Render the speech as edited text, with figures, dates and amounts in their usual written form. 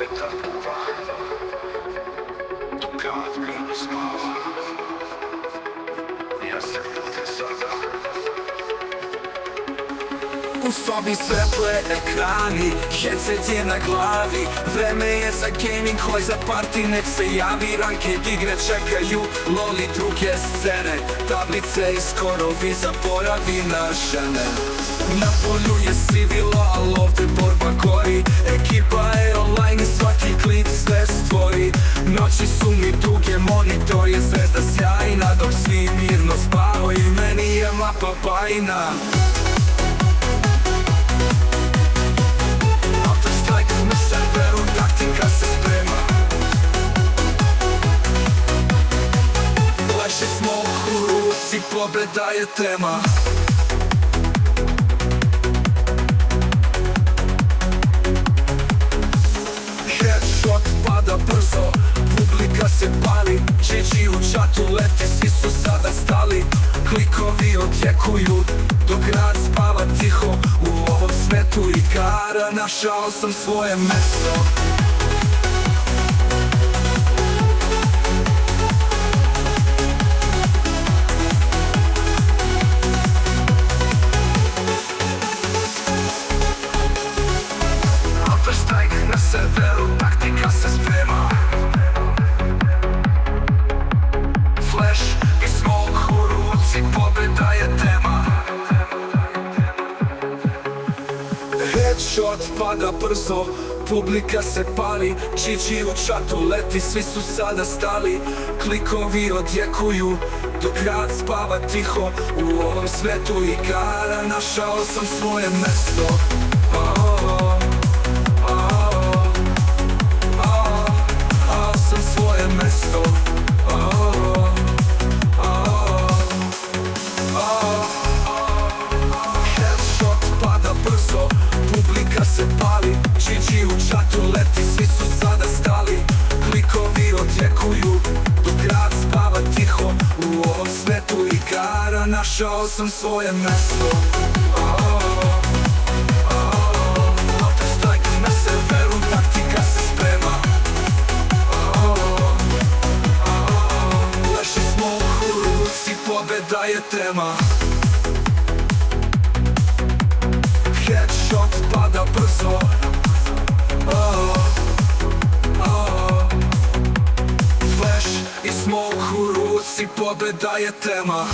sveta buva, dok grad mirno spava. Ja se budim sada. U sobi svetle ekrani, headset je na glavi. Vreme je za gaming, hoj za party, nek se javi. Ranked igre čekaju, loli druge scene. Tablice i skorovi, zaboravi na žene. Na polju je sivilo, al ovde borba gori. Ekipa je online i svaki klik sve stvori. Noći su mi duge, monitor je zvezda sjajna, dok svi mirno spavaju, meni je mapa bajna. Na serveru taktika se sprema. Flash i smoke u ruci, pobjeda je tema. Headshot pada brzo, publika se pali. GG u chatu leti, svi su sada stali. Klikovi odjekuju, dok grad spava tiho. U ovom svetu igara našao sam svoje mesto. Counter-Strike na serveru, taktika se sprema. Flash i smoke u ruci, pobjeda je tema. Headshot pada brzo, publika se pali. GG u chatu leti, svi su sada stali. Klikovi odjekuju, dok grad spava tiho. U ovom svetu igara našao sam svoje mesto. Sam svoje mesto. Headshot pada brzo, publika se pali. GG u chatu leti, svi su sada stali. Klikovi odjekuju, dok grad spava tiho. U ovom svetu igara našao sam svoje mesto. Counter-Strike na serveru, taktika se sprema. Flash i smoke u ruci, pobjeda je tema. Headshot pada brzo. Flash i smoke u ruci, pobjeda je tema.